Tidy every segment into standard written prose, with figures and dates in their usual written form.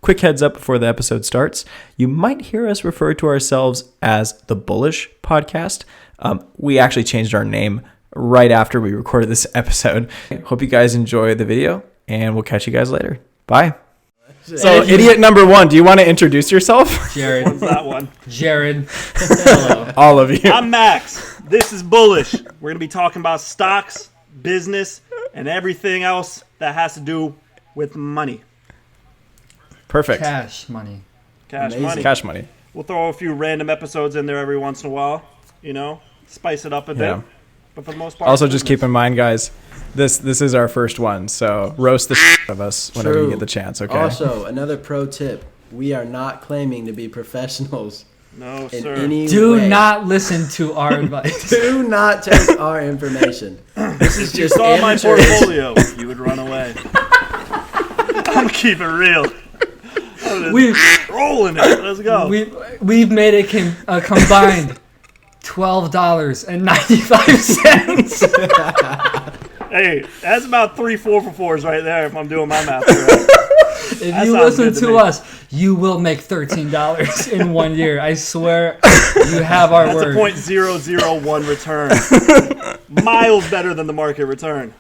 Quick heads up before the episode starts. You might hear us refer to ourselves as the Bullish Podcast. We actually changed our name right after we recorded this episode. Hope you guys enjoy the video, and we'll catch you guys later. Bye. So, idiot number one, do you want to introduce yourself? Jared. What's that one? Jared. Hello. All of you. I'm Max. This is Bullish. We're going to be talking about stocks, business, and everything else that has to do with money. Perfect. Cash money. Cash Amazing. money. Cash money. We'll throw a few random episodes in there every once in a while, you know, spice it up a bit. Yeah. But for the most part, Also, just keep in mind, guys, this is our first one, so roast the shit out of us whenever you get the chance, okay? Also, another pro tip. We are not claiming to be professionals no, in sir. any Do way. not listen to our advice. Do not take our information. This is If you just saw my amateurs. portfolio, you would run away. I'm keep it real. We've Rolling it. Let's go. we've made it a combined $12.95. Hey, that's about 3 4-for-4s right there if I'm doing my math correct. If That you sounds listen good to to me. us, you will make $13 in 1 year. I swear, you have our That's word. a .001 return. Miles better than the market return.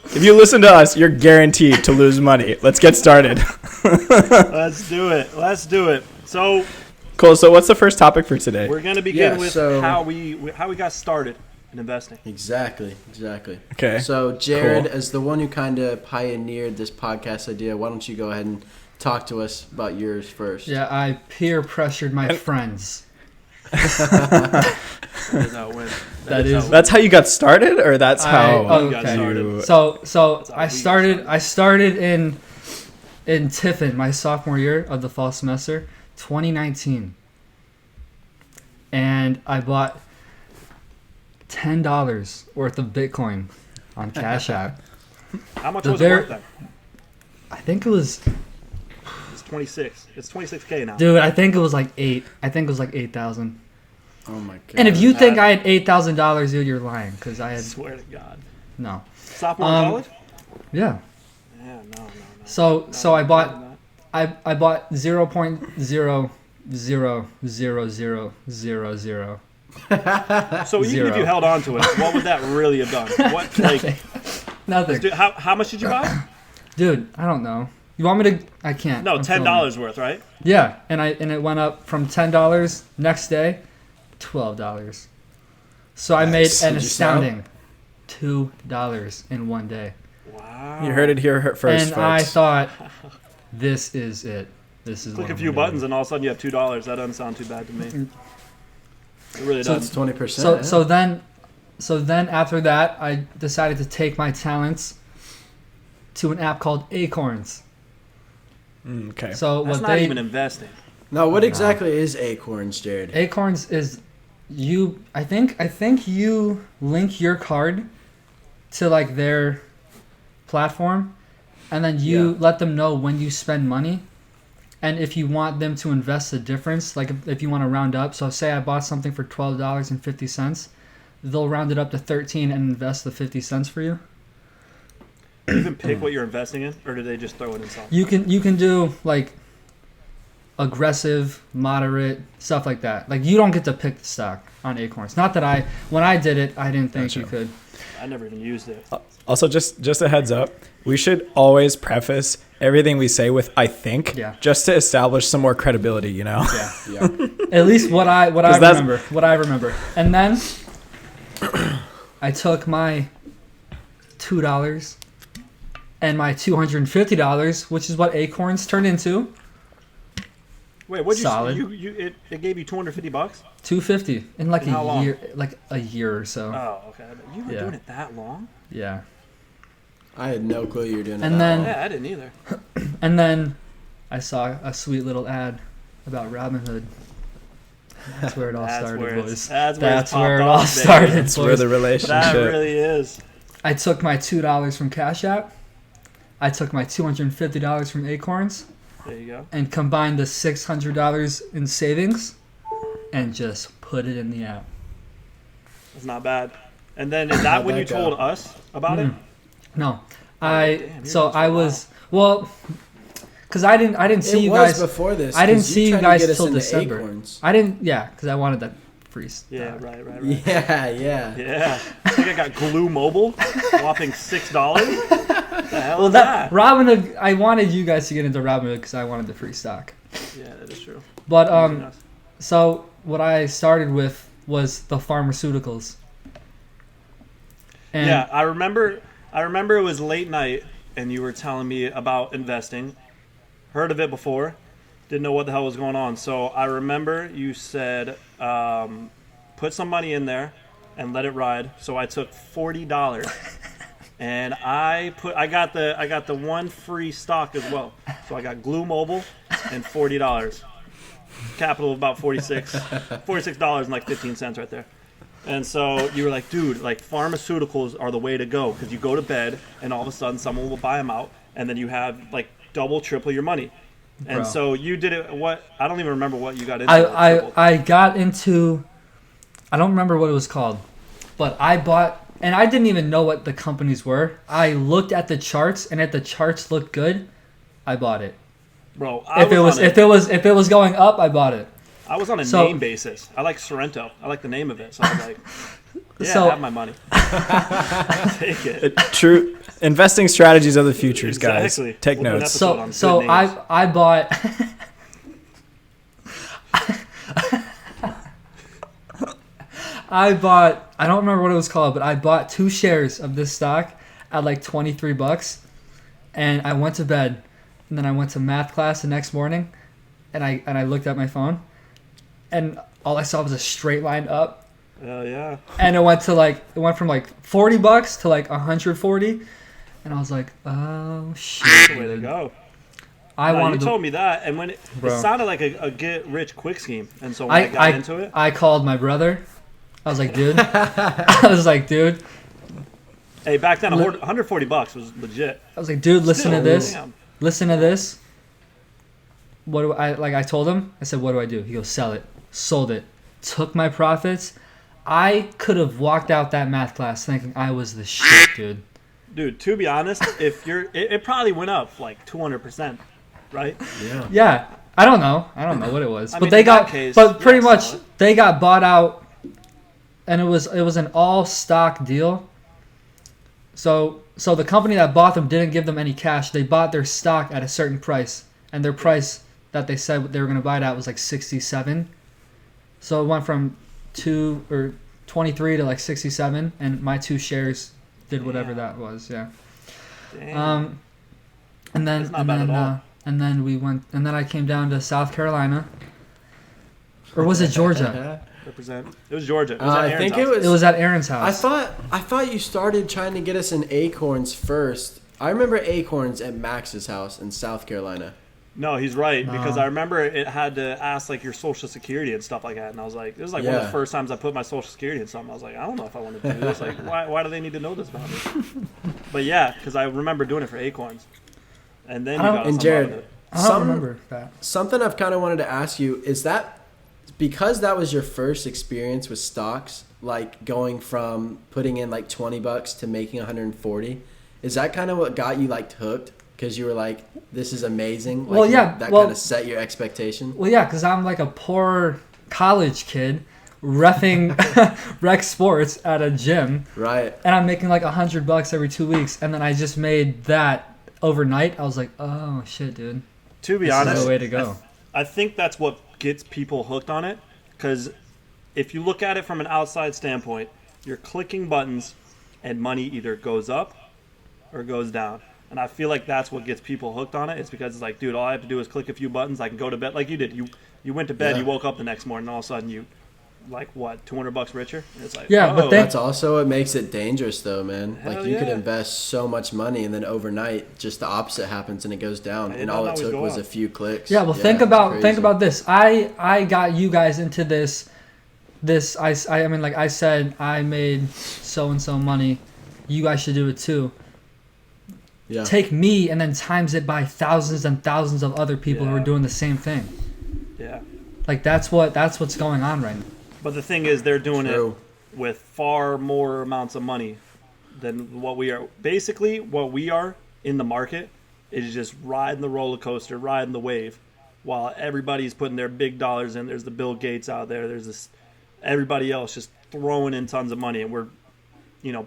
If you listen to us, you're guaranteed to lose money. Let's get started. Let's do it. So Cool, so what's the first topic for today? we're gonna begin Yeah, with so- how we got started in investing. Exactly. Okay. So, Jared, Cool. as the one who kind of pioneered this podcast idea, why don't you go ahead and talk to us about yours first? Yeah, I peer pressured my friends. That is how it went. That is- That's how you got started, or that's how You got okay. started. you... So how I we started in Tiffin my sophomore year of the fall semester, 2019, and I bought $10 worth of Bitcoin on Cash App. How much The was it ver- worth then? I think it was, It's 26. It's 26K now. dude. I think it was like 8. I think it was like 8,000. Oh, my God. And if you think I had $8,000, dude, you're lying, because I I had swear to God. no. Sophomore in college? Yeah. Yeah, no. So I bought. Not. I bought 0.0000000. So even Zero. if you held on to it, what would that really have done? What like? Nothing. Dude, how much did you buy? Dude, I don't know. You want me to? I can't. No, I'm $10 worth, right? filming. Yeah, and it went up from $10 next day, $12. So I made Nice. an Did you sell? astounding $2 in 1 day, Wow. You heard it here first, and folks. I thought, this is it. This is Click what a I'm few gonna buttons and all of a sudden you have $2. That doesn't sound too bad to me. It really So does. it's 20%. do. So then after that, I decided to take my talents to an app called Acorns. Okay. So That's what not they even investing. Now, what exactly is Acorns, Jared? Acorns is you. I think you link your card to like their platform, and then you let them know when you spend money, and if you want them to invest the difference, like if you want to round up. So say I bought something for $12.50, they'll round it up to 13 and invest the 50 cents for you. You can pick what you're investing in, or do they just throw it in something? You can do like aggressive, moderate, stuff like that. Like you don't get to pick the stock on Acorns. Not that when I did it, I didn't think you Gotcha. could. I never even used it. Also, just a heads up, we should always preface everything we say with "I think," Yeah. just to establish some more credibility, you know? Yeah. Yeah. At least what I 'Cause that's- remember. And then I took my $2 and my $250, which is what Acorns turned into, Wait, what Solid. it gave you $250? $250 in like And how long? a year or so. Oh, okay. You were Yeah. doing it that long? Yeah. I had no clue you were doing And that. then- Yeah, I didn't either. And then I saw a sweet little ad about Robinhood. That's where it all started, boys. That's That's where where it's it popped all off, baby. started, That's where boys. the relationship. That really is. I took my $2 from Cash App. I took my $250 from Acorns There you go. and combined the $600 in savings and just put it in the app. That's not bad. And then is that How'd when that you go? told us about it? No, damn, you're doing so I was well. Because I didn't see you guys before this. I didn't 'cause see you tried to guys get us till into December. Acorns. I didn't. Yeah, because I wanted that free. Yeah, right. Yeah. Yeah. I think I got Glue Mobile, whopping $6. The hell Well, is that that? Robinhood. I wanted you guys to get into Robinhood because I wanted the free stock. Yeah, that is true. But Using us. so what I started with was the pharmaceuticals. And Yeah, I remember it was late night and you were telling me about investing. Heard of it before, didn't know what the hell was going on. So I remember you said put some money in there and let it ride. So I took $40 and I got the one free stock as well. So I got Glue Mobile and $40. Capital of about $46 and like 15 cents right there. And so you were like, dude, like pharmaceuticals are the way to go because you go to bed and all of a sudden someone will buy them out and then you have like double, triple your money. And Bro. so you did it. What? I don't even remember what you got into. I got into. I don't remember what it was called, but I bought, and I didn't even know what the companies were. I looked at the charts, and if the charts looked good, I bought it. Bro, If it was going up, I bought it. I was on a So- name basis. I like Sorrento. I like the name of it. So I was like, yeah, So- have my money. Take it. True. Investing strategies are the futures, guys. Exactly. Take We'll do an notes. episode on So good names. I bought. I don't remember what it was called, but I bought 2 shares of this stock at like $23, and I went to bed, and then I went to math class the next morning, and I looked at my phone, and all I saw was a straight line up, Yeah. and it went from like $40 to like 140, and I was like, oh shit, Way to dude. go. I No, you wanted to. told me that, and when it Bro. sounded like a get rich quick scheme, and so when I got into it, I called my brother. I was like, dude. hey, back then $140 was legit. I was like, dude, listen to Still, this. damn. Listen to this. What do I told him, I said, what do I do? He goes, sell it. Sold it. Took my profits. I could have walked out that math class thinking I was the shit, dude. Dude, to be honest, it probably went up like 200%, right? Yeah. Yeah. I don't know what it was. I But mean, they in that got case, but pretty yeah, much solid. they got bought out, and it was an all stock deal. So the company that bought them didn't give them any cash. They bought their stock at a certain price, and their price that they said they were going to buy it at was like 67. So it went from 23 to like 67, and my 2 shares did whatever that was. Yeah. Damn. And then That's not bad at all. and then we went, and then I came down to South Carolina, or was it Georgia? Represent. It was Georgia. It was at I Aaron's think house. it was. It was at Aaron's house. I thought you started trying to get us in Acorns first. I remember Acorns at Max's house in South Carolina. No, he's right because No. I remember it had to ask like your social security and stuff like that, and I was like, this is like one of Yeah. the first times I put my social security in something. I was like, I don't know if I want to do this. Like, why do they need to know this about me? But yeah, because I remember doing it for Acorns, and then you got us And on Jared, Robinhood. I don't remember that. Something I've kind of wanted to ask you is that because that was your first experience with stocks, like going from putting in like $20 to making 140, is that kind of what got you like hooked? Because you were like, this is amazing. Like, Well, yeah, that well- kind of set your expectation. Well, yeah, because I'm like a poor college kid, reffing rec sports at a gym, Right. and I'm making like $100 every 2 weeks, and then I just made that overnight. I was like, oh shit, dude, To be this honest, is the way to go. I think that's what gets people hooked on it. Because if you look at it from an outside standpoint, you're clicking buttons, and money either goes up or goes down. And I feel like that's what gets people hooked on it. It's because it's like, dude, all I have to do is click a few buttons. I can go to bed like you did. You went to bed. Yeah. You woke up the next morning. And all of a sudden, you like what, $200 richer? And it's like, Yeah, but oh, then- That's also what makes it dangerous, though, man. Hell Like you could yeah. invest so much money, and then overnight, just the opposite happens, and it goes down. And it And all doesn't it always took go was up. a few clicks. Yeah, well, think it's about crazy. this. I got you guys into this. I mean, like I said, I made so and so money. You guys should do it too. Yeah. Take me and then times it by thousands and thousands of other people who are Yeah. doing the same thing. yeah. Like that's what's going on right now. But the thing is, they're doing True. it with far more amounts of money than what we are. Basically, what we are in the market is just riding the roller coaster, riding the wave, while everybody's putting their big dollars in. There's the Bill Gates out there. There's this everybody else just throwing in tons of money, and we're,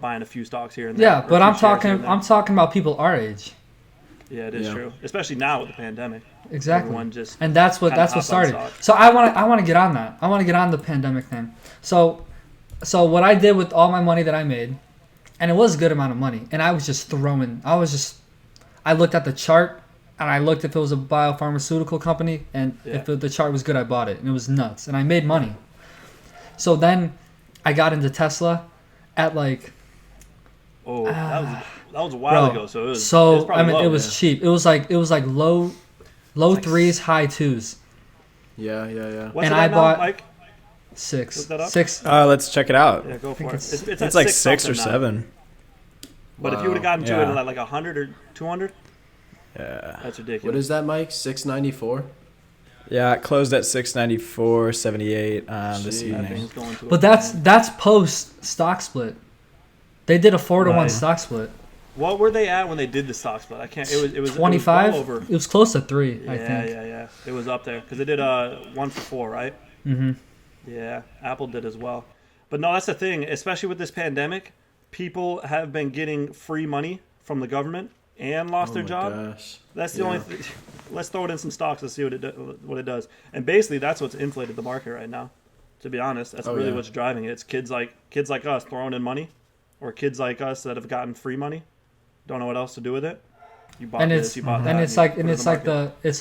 buying a few stocks here and there. Yeah, but I'm talking about people our age. Yeah, it is true, especially now with the pandemic. Exactly. Everyone just and that's what started. So I want to get on that. I want to get on the pandemic thing. So what I did with all my money that I made, and it was a good amount of money, and I was just throwing. I looked at the chart, and I looked if it was a biopharmaceutical company, and if the chart was good, I bought it, and it was nuts, and I made money. So then I got into Tesla at like. Oh, that was a while ago. So it was. It was cheap. It was like low threes, high twos. Yeah. What's and it I now, bought Mike? Six. Look that up? Six. Let's check it out. Yeah, go for it. It's at like 6 or now. 7. But if you would have gotten to it at like 100 or 200, that's ridiculous. What is that, Mike? 694. Yeah, it closed at 694.78 this evening. But that's post stock split. They did a 4-to-1 stock split. What were they at when they did the stock split? I can't. It was 25. It was well over. It was close to 3. I think. Yeah. It was up there because they did 1 for 4, right? Mhm. Yeah, Apple did as well. But no, that's the thing. Especially with this pandemic, people have been getting free money from the government and lost their job. Gosh. That's the only thing. Let's throw it in some stocks. Let's see what it does. And basically, that's what's inflated the market right now. To be honest, that's really what's driving it. It's kids like us throwing in money, or kids like us that have gotten free money, don't know what else to do with it. You bought this, you bought that. And it's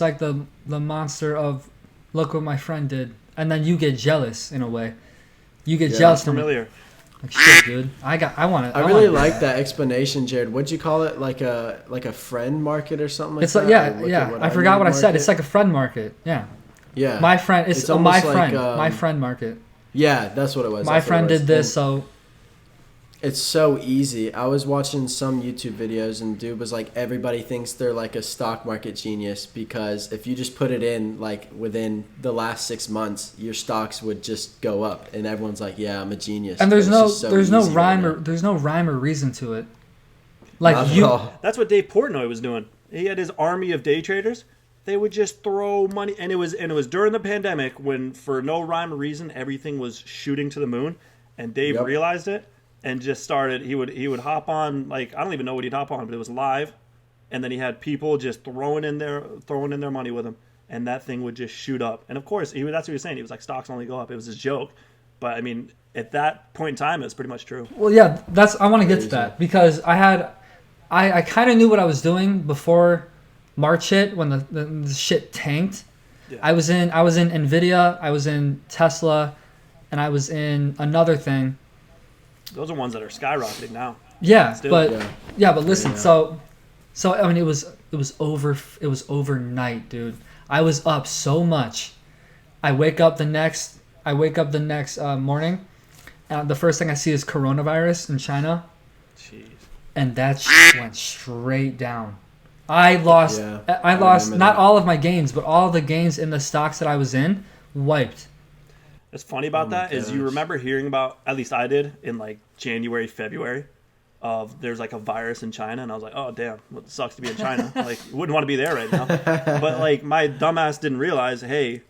like the monster of look what my friend did, and then you get jealous in a way. You get jealous from familiar. Like shit, dude. I want it. I really like that explanation, Jared. What'd you call it? Like a friend market or something like it's that? Yeah. I forgot what I said. It's like a friend market. Yeah. Yeah. My friend. It's my friend. Like, my friend market. Yeah, that's what it was. My friend did this, so. It's so easy. I was watching some YouTube videos and dude was like, everybody thinks they're like a stock market genius because if you just put it in like within the last 6 months, your stocks would just go up and everyone's like, yeah, I'm a genius. And there's no rhyme or reason to it. Like That's what Dave Portnoy was doing. He had his army of day traders. They would just throw money, and it was during the pandemic when for no rhyme or reason everything was shooting to the moon, and Dave realized it. And just started. He would hop on, like, I don't even know what he'd hop on, but it was live, and then he had people just throwing in their money with him, and that thing would just shoot up. And of course, that's what he was saying. He was like, stocks only go up. It was his joke, but I mean, at that point in time, it was pretty much true. Well, yeah, I want to get to that because I kind of knew what I was doing before March hit when the shit tanked. Yeah. I was in Nvidia, I was in Tesla, and I was in another thing. Those are ones that are skyrocketing now. Yeah, but listen, so I mean it was overnight, dude. I was up so much. I wake up the next morning, and the first thing I see is coronavirus in China. Jeez. And that went straight down. I lost not all of my gains, but all the gains in the stocks that I was in wiped. What's funny about that is you remember hearing about, at least I did, in like January, February, of there's like a virus in China, and I was like, oh damn, well, it sucks to be in China. Like, you wouldn't want to be there right now. But like my dumbass didn't realize, hey,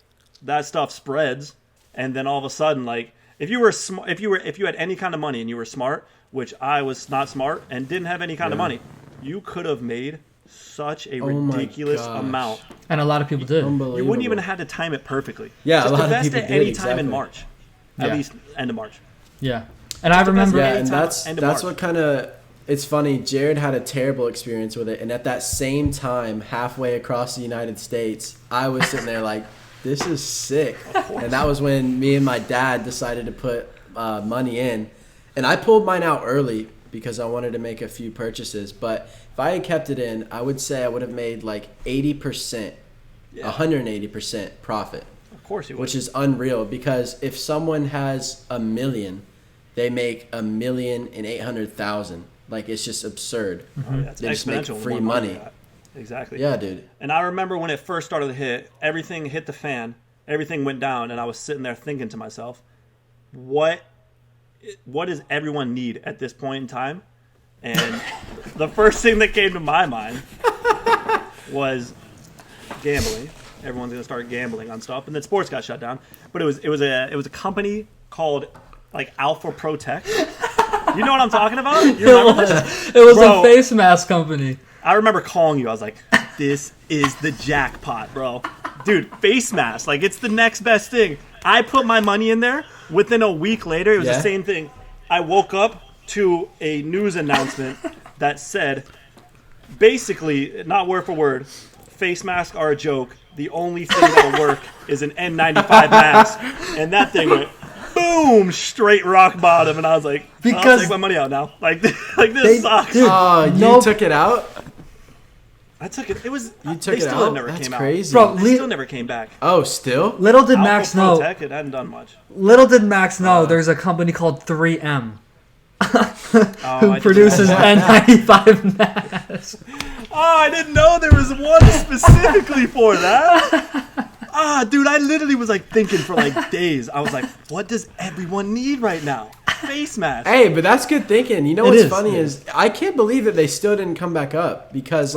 that stuff spreads, and then all of a sudden, like if you had any kind of money and you were smart, which I was not smart and didn't have any kind of money, you could have made such a ridiculous amount. And a lot of people did. You wouldn't even have to time it perfectly. Yeah, just a lot invest of people at any did, time in March. At least end of March. Yeah. And I remember and that's what kind of it's funny. Jared had a terrible experience with it, and at that same time, halfway across the United States, I was sitting there like, this is sick. And that was when me and my dad decided to put money in. And I pulled mine out early because I wanted to make a few purchases, but if I had kept it in, I would say I would have made like 80%, 180% profit. Of course you would. Which is unreal because if someone has $1 million, they make $1,800,000. Like, it's just absurd. Oh, yeah, it's they just make exponential free money. Exactly. Yeah, dude. And I remember when it first started to hit, everything hit the fan, everything went down, and I was sitting there thinking to myself, what does everyone need at this point in time? And the first thing that came to my mind was gambling. Everyone's gonna start gambling on stuff, and then sports got shut down. But it was a company called like Alpha Protect. You know what I'm talking about? You remember this? It was Bro, a face mask company. I remember calling you. I was like, "This is the jackpot, bro, dude! Face mask, like it's the next best thing." I put my money in there. Within a week later, it was the same thing. I woke up to a news announcement that said, basically, not word for word, face masks are a joke. The only thing that'll work is an N95 mask. And that thing went boom, straight rock bottom. And I was like, I'll take my money out now. Like this sucks. Dude, you took it out? I took it. It was. You took they it still out? never That's came crazy. out. Bro, They still never came back. Oh, still? Little did Max Alpha know. Protect, it hadn't done much. Little did Max know there's a company called 3M Oh, who produces N95 masks. Oh, I didn't know there was one specifically for that. Dude, I literally was like thinking for like days. I was like, what does everyone need right now? Face mask. Hey, but that's good thinking. You know It what's is, funny yeah. is I can't believe that they still didn't come back up because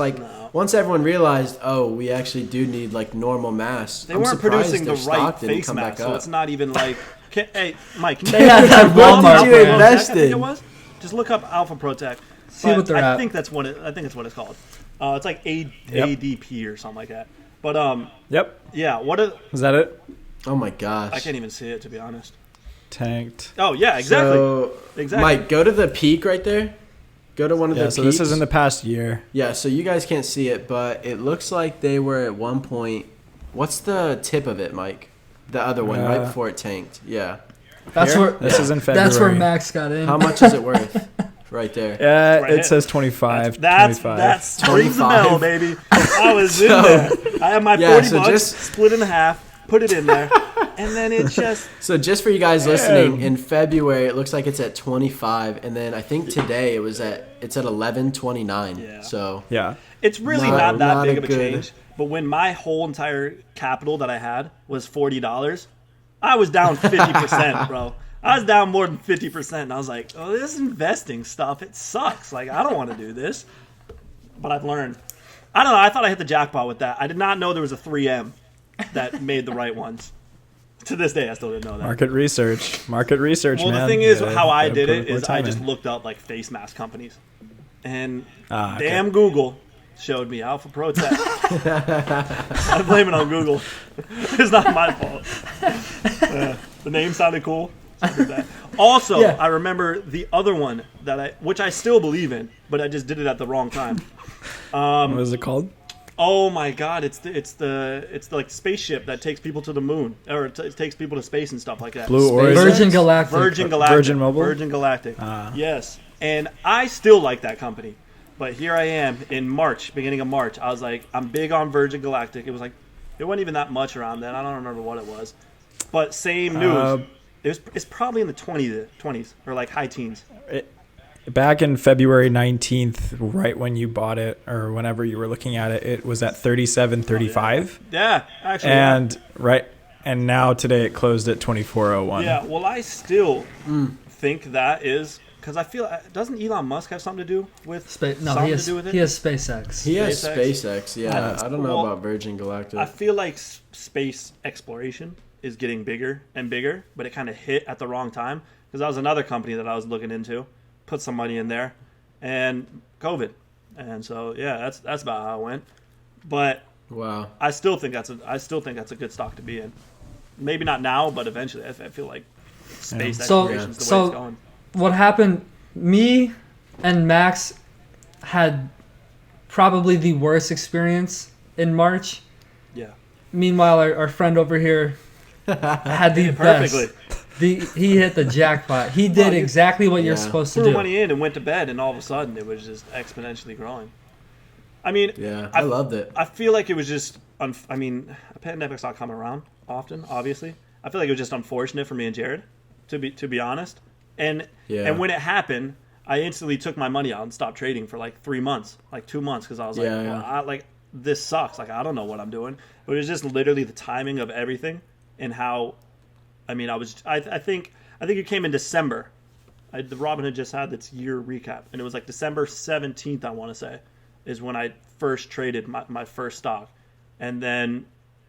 once everyone realized, oh, we actually do need like normal masks. They I'm weren't surprised producing the their right stock didn't face come mask, back so up. it's not even like. Hey, Mike, can They had that What Walmart did you brand. invest I think it in? was. Just look up Alpha Protect. See what they're I at. think that's what I think it's what it's called. It's like ADP or something like that. But Yep. yeah. What? Is that it? Oh my gosh. I can't even see it, to be honest. Tanked. Oh yeah, exactly. So, Exactly. Mike, go to the peak right there. Go to one of Yeah, the so peaks. this is in the past year. Yeah, so you guys can't see it, but it looks like they were at one point. What's the tip of it, Mike? The other one, right before it tanked. Yeah. That's Here? where This is in February. that's where Max got in. How much is it worth? Right there. Yeah, Right it here. says 25. That's 25. that springs the 25. bell, baby. I was in there. I had my Yeah, 40 so bucks just- split in half, put it in there, and then it just. So just for you guys listening, in February it looks like it's at 25, and then I think today it's at 11.29. Yeah. So Yeah. It's really Not- not that not big a of a good- change. But when my whole entire capital that I had was $40, I was down 50%, bro. I was down more than 50%. And I was like, oh, this investing stuff, it sucks. Like, I don't want to do this. But I've learned. I don't know. I thought I hit the jackpot with that. I did not know there was a 3M that made the right ones. To this day, I still didn't know that. Market research. Market research, Well, man. the thing is, You gotta- how I gotta did put it more is I time just in. looked up like face mask companies, and Okay. damn Google showed me Alpha Protect. I blame it on Google. It's not my fault. The name sounded cool. So I did that. Also, Yeah. I remember the other one which I still believe in, but I just did it at the wrong time. What is it called? Oh my God! It's the like spaceship that takes people to the moon, or it takes people to space and stuff like that. Blue Space- Origin. Virgin Galactic. Virgin Galactic. Virgin Mobile? Virgin Galactic. Yes. And I still like that company. But here I am in March, beginning of March. I was like, I'm big on Virgin Galactic. It wasn't even that much around then. I don't remember what it was. But same news. It's probably in the 20s or like high teens. Back in February 19th, right when you bought it or whenever you were looking at it, it was at 37.35. Yeah, actually. yeah. And now today it closed at 24.01. Yeah, well, I still think that is because I feel doesn't Elon Musk have something to do with something he to do with it? has SpaceX. he has SpaceX. SpaceX. Yeah, I don't know Well, about Virgin Galactic. I feel like space exploration is getting bigger and bigger, but it kind of hit at the wrong time because that was another company that I was looking into, put some money in there, and COVID, and so yeah, that's about how it went. But Wow. I still think that's a good stock to be in. Maybe not now, but eventually. I feel like space exploration is the way it's going. What happened? Me and Max had probably the worst experience in March. Yeah. Meanwhile, our friend over here had the Perfectly. best. He hit the jackpot. He did exactly what you're Yeah. supposed to Threw do. money in and went to bed, and all of a sudden it was just exponentially growing. I mean, Yeah, I loved it. I feel like it was just. I mean, a pandemic's not coming around often. Obviously, I feel like it was just unfortunate for me and Jared, to be honest. And when it happened, I instantly took my money out and stopped trading for like 3 months, like 2 months, because I was like, Yeah. well, this sucks. Like I don't know what I'm doing. But it was just literally the timing of everything and how. I mean, I think it came in December. The Robin had just had its year recap, and it was like December 17th, I want to say. is when I first traded my first stock. And then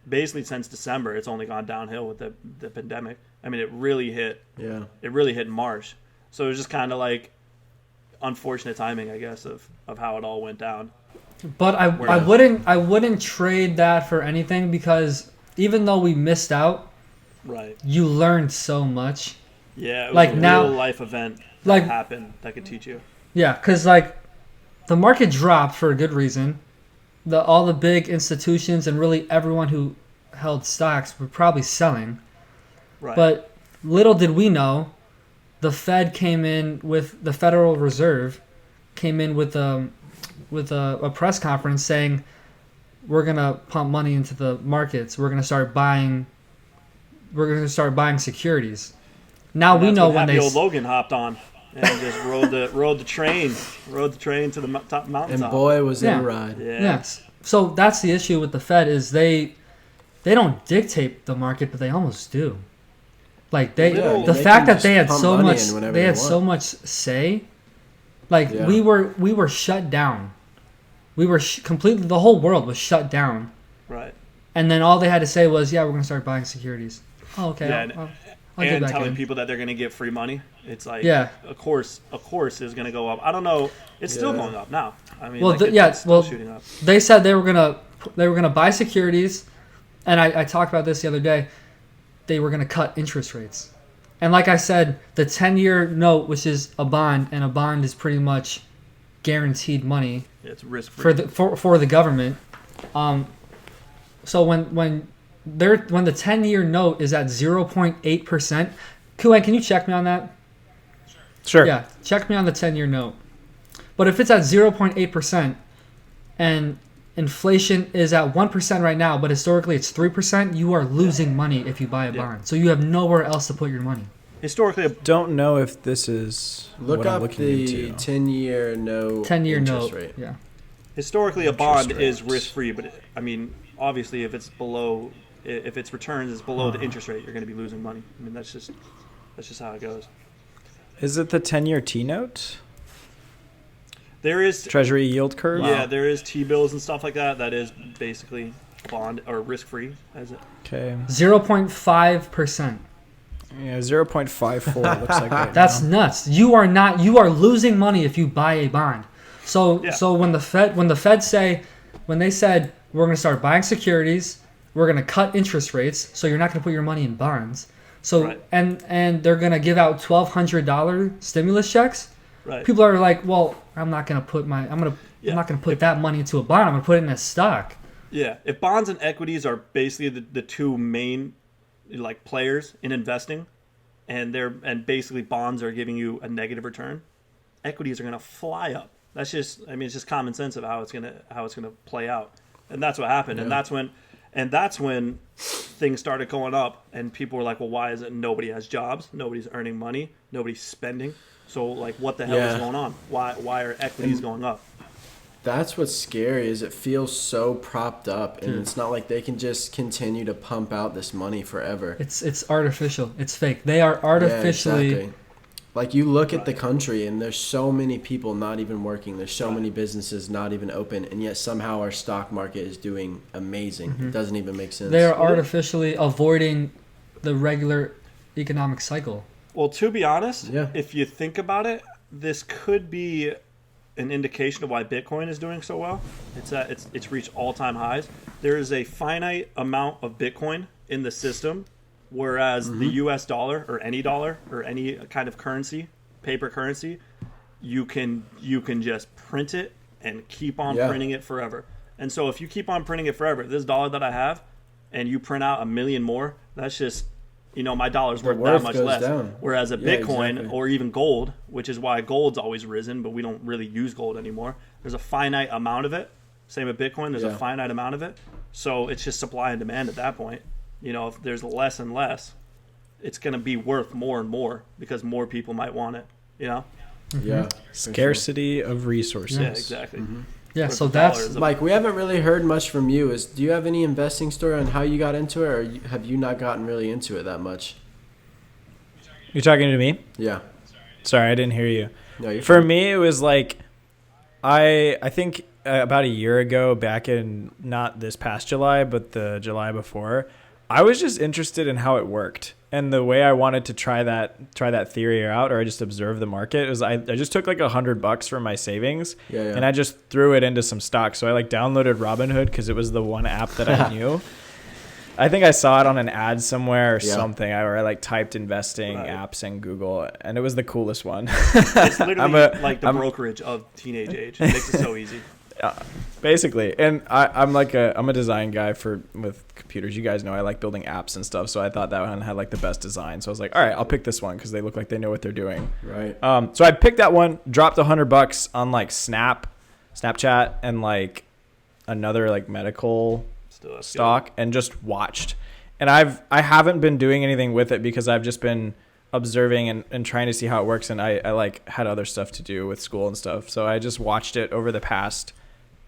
basically since December, it's only gone downhill with the pandemic. I mean, it really hit in March. So it was just kind of like unfortunate timing, I guess, of how it all went down. But I wouldn't trade that for anything, because even though we missed out, right, you learned so much. Yeah, it was like a now, real life event that like happened that could teach you. Yeah, because like the market dropped for a good reason. All the big institutions and really everyone who held stocks were probably selling. Right. But little did we know, the Federal Reserve came in with a press conference saying, we're gonna pump money into the markets. We're gonna start buying securities. Now we know when old Logan hopped on and just rode the train to the top mountain. And boy, was it a ride. Yeah. Yes. So that's the issue with the Fed, is they don't dictate the market, but they almost do. Like the fact that they had so much say, like we were shut down. We were completely, the whole world was shut down. Right. And then all they had to say was, yeah, we're going to start buying securities. Oh, okay. Yeah, I'll get and back telling in. people that they're going to get free money. It's like, yeah, a course is going to go up. I don't know. It's still going up now. I mean, it's still shooting up. They said they were gonna buy securities, and I talked about this the other day. They were gonna cut interest rates, and like I said, the 10-year note, which is a bond, and a bond is pretty much guaranteed money. Yeah, it's risk free for the government. So when the 10-year note is at 0.8%, Kuan, can you check me on that? Sure. Yeah, check me on the 10-year note. But if it's at 0.8% and inflation is at 1% right now, but historically it's 3%, you are losing money if you buy a bond. So you have nowhere else to put your money. Historically, don't know if this is look up the 10-year note. 10-year note rate. Yeah. Historically, a bond is risk free, but I mean, obviously, if its returns is below the interest rate, you're going to be losing money. I mean, that's just how it goes. Is it the 10-year T-note? There is Treasury yield curve. Yeah, there is T-bills and stuff like that. That is basically bond or risk-free, as it. Okay. 0.5%. Yeah, 0.54 looks like right That's now. nuts. You are losing money if you buy a bond. So when they said we're going to start buying securities, we're going to cut interest rates, so you're not going to put your money in bonds. So right. and they're going to give out $1,200 stimulus checks. Right. People are like, well, I'm not going to put that money into a bond. I'm going to put it in a stock. Yeah, if bonds and equities are basically the two main like players in investing, and basically bonds are giving you a negative return, equities are going to fly up. That's just, I mean, it's just common sense of how it's going to play out, and that's what happened, and that's when things started going up, and people were like, well, why is it nobody has jobs, nobody's earning money, nobody's spending? So, like, what the hell is going on? Why are equities going up? That's what's scary, is it feels so propped up, and it's not like they can just continue to pump out this money forever. It's artificial. It's fake. They are artificially... Yeah, exactly. Like, you look at the country, and there's so many people not even working. There's so many businesses not even open, and yet somehow our stock market is doing amazing. Mm-hmm. It doesn't even make sense. They are artificially avoiding the regular economic cycle. Well, to be honest, if you think about it, this could be an indication of why Bitcoin is doing so well. It's reached all-time highs. There is a finite amount of Bitcoin in the system, whereas the U.S. dollar or any kind of currency, paper currency, you can just print it and keep on printing it forever. And so if you keep on printing it forever, this dollar that I have, and you print out 1 million more, that's just, my dollar's worth that much less. Down. Whereas a Bitcoin or even gold, which is why gold's always risen, but we don't really use gold anymore. There's a finite amount of it. Same with Bitcoin, there's a finite amount of it. So it's just supply and demand at that point. If there's less and less, it's going to be worth more and more because more people might want it, Mm-hmm. Yeah. Scarcity of resources. Yeah, exactly. Mm-hmm. Yeah, so that's... Mike, we haven't really heard much from you. Do you have any investing story on how you got into it, or have you not gotten really into it that much? You're talking to me? Yeah. Sorry, I didn't hear you. No, For me, it was like, I think about a year ago, back in not this past July, but the July before, I was just interested in how it worked. And the way I wanted to try that theory out, or I just observe the market, is I just took like $100 from my savings and I just threw it into some stocks. So I like downloaded Robinhood because it was the one app that I knew. I think I saw it on an ad somewhere or something, or I like typed investing apps in Google, and it was the coolest one. It's literally like the brokerage of teenage age. It makes it so easy. Basically. And I'm a design guy with computers. You guys know I like building apps and stuff, so I thought that one had like the best design. So I was like, all right, I'll pick this one because they look like they know what they're doing. Right. So I picked that one, dropped $100 on like Snapchat, and like another like medical stock, and just watched. And I haven't been doing anything with it because I've just been observing and trying to see how it works, and I like had other stuff to do with school and stuff, so I just watched it over the past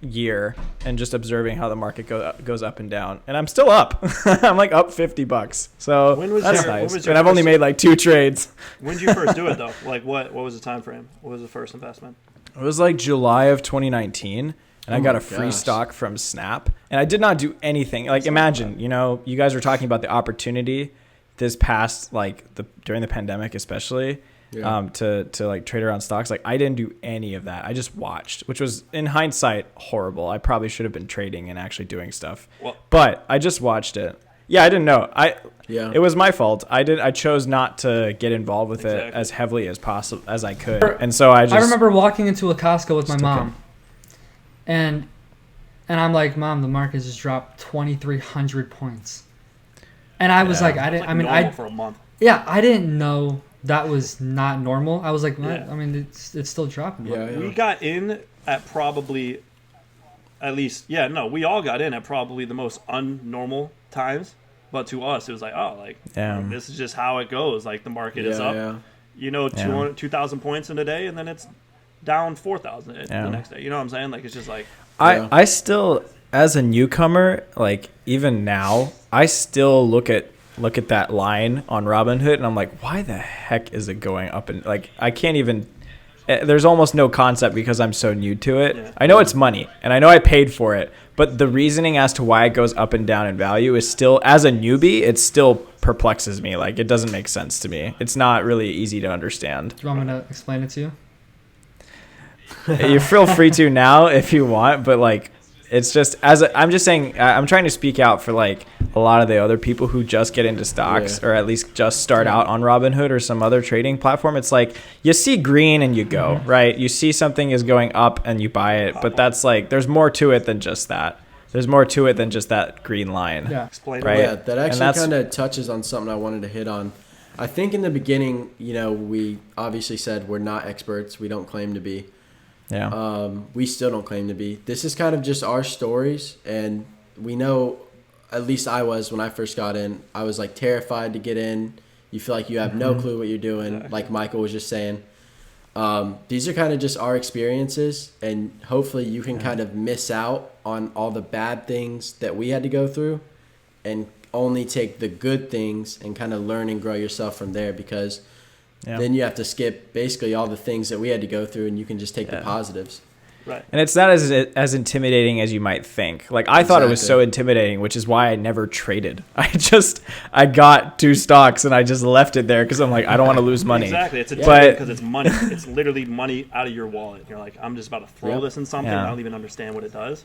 year and just observing how the market goes up and down, and I'm still up. I'm like up $50, so that's nice. And I've only made like 2 trades. When did you first do it though? Like what was the time frame? What was the first investment? It was like July of 2019. And I got a free stock from Snap, and I did not do anything. Like, imagine, you guys were talking about the opportunity this past, like, during the pandemic especially, to like trade around stocks. Like, I didn't do any of that. I just watched, which was, in hindsight, horrible. I probably should have been trading and actually doing stuff. But I just watched it. Yeah, I didn't know. It was my fault. I chose not to get involved with it as heavily as possible as I could. And so I remember walking into a Costco with my mom. And I'm like, Mom, the market just dropped 2,300 points. And I was like, for a month. Yeah, I didn't know that was not normal. I was like, I mean, it's still dropping. We got in at probably, we all got in at probably the most unnormal times. But to us, it was like, this is just how it goes. Like, the market is up, 2,000 points in a day, and then it's down 4,000 the next day. You know what I'm saying? Like, it's just like I still, as a newcomer, like even now, I still look at that line on Robinhood, and I'm like, why the heck is it going up? And like, I can't even. There's almost no concept because I'm so new to it. Yeah. I know it's money, and I know I paid for it, but the reasoning as to why it goes up and down in value is still, as a newbie, it still perplexes me. Like, it doesn't make sense to me. It's not really easy to understand. Do you want me to explain it to you? You feel free to now if you want, but like, it's just I'm just saying, I'm trying to speak out for like a lot of the other people who just get into stocks or at least just start out on Robinhood or some other trading platform. It's like you see green and you go, right? You see something is going up and you buy it, but that's like, there's more to it than just that. There's more to it than just that green line. Yeah, explain. Right? Yeah, that actually kind of touches on something I wanted to hit on. I think in the beginning, we obviously said we're not experts. We don't claim to be. Yeah. We still don't claim to be. This is kind of just our stories, and we know, at least I was when I first got in, I was like terrified to get in. You feel like you have no clue what you're doing, like Michael was just saying. These are kind of just our experiences, and hopefully you can kind of miss out on all the bad things that we had to go through and only take the good things and kind of learn and grow yourself from there, because then you have to skip basically all the things that we had to go through, and you can just take the positives. Right. And it's not as intimidating as you might think. Like, I thought it was so intimidating, which is why I never traded. I got 2 stocks and I just left it there because I'm like, I don't want to lose money. Exactly. It's intimidating because it's money. It's literally money out of your wallet. You're like, I'm just about to throw this in something. I don't even understand what it does.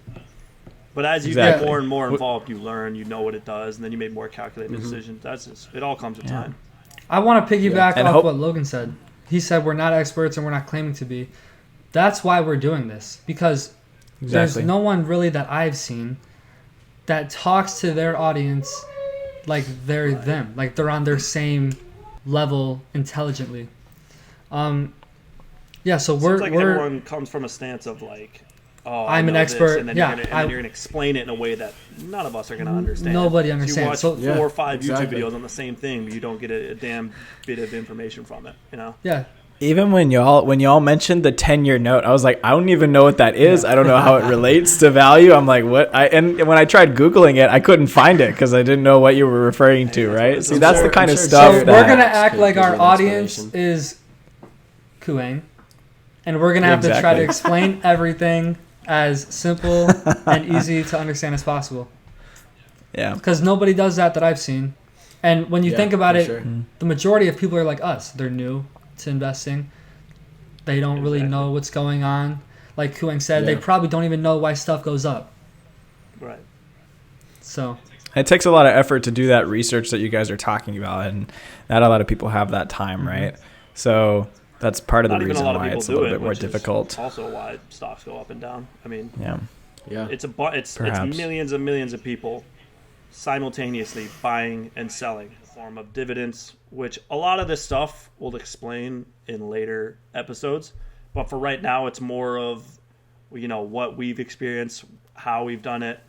But as you get more and more involved, you learn, you know what it does, and then you make more calculated decisions. It all comes with time. I want to piggyback off what Logan said. He said we're not experts and we're not claiming to be. That's why we're doing this, because there's no one really that I've seen that talks to their audience like they're them, like they're on their same level intelligently. So we're everyone comes from a stance of like, I'm an expert. And then you're going to explain it in a way that none of us are going to understand. Nobody understands. So you watch 4 or 5 YouTube videos on the same thing, but you don't get a damn bit of information from it. Yeah. Even when y'all mentioned the 10-year note, I was like, I don't even know what that is. I don't know how it relates to value. I'm like, what? And when I tried Googling it, I couldn't find it because I didn't know what you were referring to, right? See, that's the kind of stuff. So we're going to act like our audience is Kuang, and we're going to have to try to explain everything as simple and easy to understand as possible. Yeah. Because nobody does that I've seen. And when you think about it, sure. the majority of people are like us. They're new to investing. They don't really know what's going on. Like Kuang said, they probably don't even know why stuff goes up. Right. So it takes a lot of effort to do that research that you guys are talking about, and not a lot of people have that time, right? So that's part of the reason why it's a little bit more difficult. Also, why stocks go up and down. I mean, yeah, it's millions and millions of people simultaneously buying and selling in the form of dividends, which a lot of this stuff we'll explain in later episodes. But for right now, it's more of, what we've experienced, how we've done it,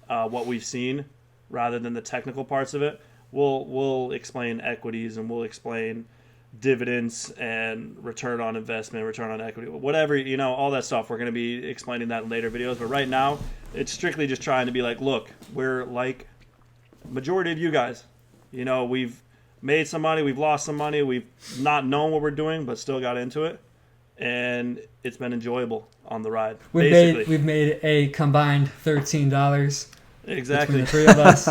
what we've seen, rather than the technical parts of it. We'll explain equities, and we'll explain dividends and return on investment, return on equity, whatever, all that stuff. We're going to be explaining that in later videos. But right now, it's strictly just trying to be like, look, we're like majority of you guys. We've made some money, we've lost some money, we've not known what we're doing, but still got into it. And it's been enjoyable on the ride. We've made a combined $13. Exactly. Between the three of us.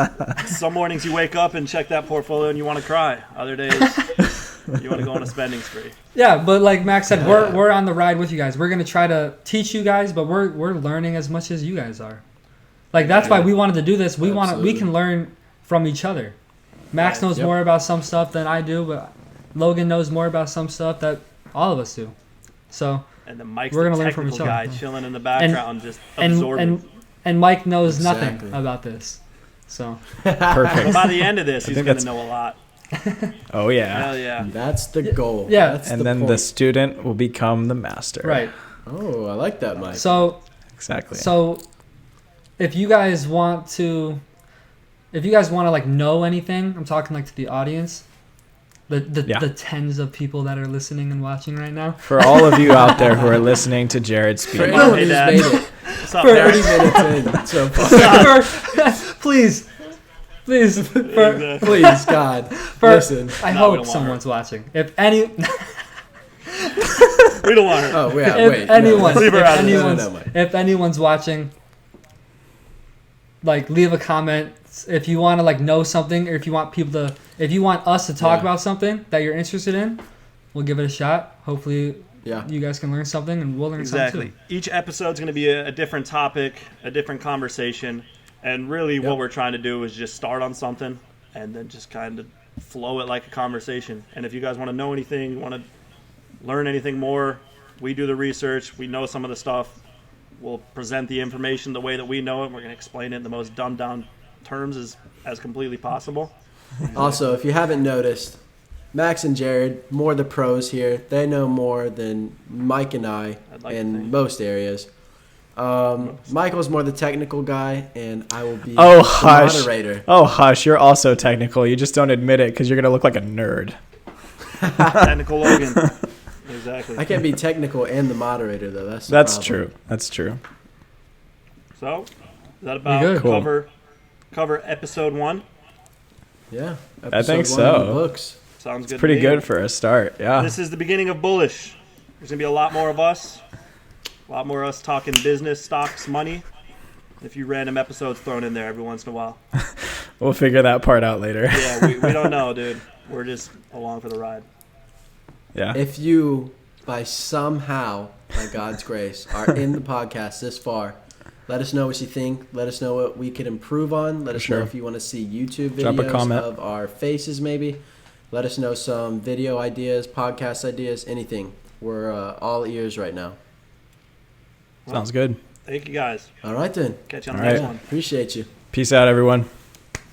Some mornings you wake up and check that portfolio and you want to cry. Other days you want to go on a spending spree. Yeah, but like Max said, we're on the ride with you guys. We're gonna try to teach you guys, but we're learning as much as you guys are. Like that's why we wanted to do this. We can learn from each other. Max knows more about some stuff than I do, but Logan knows more about some stuff that all of us do. So and then Mike's we're gonna the learn from technical each guy other. chilling in the background, just absorbing. And Mike knows nothing about this. So Perfect. But by the end of this, he's going to know a lot. Oh yeah. Hell yeah. That's the goal. Yeah. That's And then the student will become the master. Right. Oh, I like that, Mike. So Exactly. So if you guys want to like know anything, I'm talking like to the audience, the tens of people that are listening and watching right now. For all of you out there who are listening to Jared speak, For anyone Hey, who's Dad. made it What's up, 30 Derek? minutes in so far. please, Please, God, listen. I No, we hope don't want someone's watching. If any, We don't want her. Oh, yeah, if wait. anyone, Leave her if out of this. anyone's, No, Mike. if anyone's watching, like leave a comment. If you want to like know something, or if you want us to talk about something that you're interested in, we'll give it a shot. Hopefully, you guys can learn something, and we'll learn something too. Each episode's going to be a different topic, a different conversation, and really what we're trying to do is just start on something and then just kind of flow it like a conversation. And if you guys want to know anything, want to learn anything more, we do the research, we know some of the stuff, we'll present the information the way that we know it, we're going to explain it in the most dumbed down terms as completely possible. Also, if you haven't noticed, Max and Jared, more the pros here. They know more than Mike and I in most areas. Michael's more the technical guy, and I will be the moderator. Oh, hush. You're also technical. You just don't admit it because you're going to look like a nerd. Technical Logan. Exactly. I can't be technical and the moderator, though. That's the problem. That's true. So, is that about cover episode 1? Yeah. I think episode 1 in the so. books. Sounds good. Pretty good for a start. Yeah. This is the beginning of Bullish. There's going to be a lot more of us. A lot more of us talking business, stocks, money. A few random episodes thrown in there every once in a while. We'll figure that part out later. Yeah, we don't know, dude. We're just along for the ride. Yeah. If you, by God's grace, are in the podcast this far, let us know what you think. Let us know what we could improve on. Let us know if you want to see YouTube videos of our faces, maybe. Let us know some video ideas, podcast ideas, anything. We're all ears right now. Sounds good. Thank you, guys. All right, then. Catch you on the next one. Appreciate you. Peace out, everyone.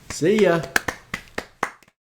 See ya.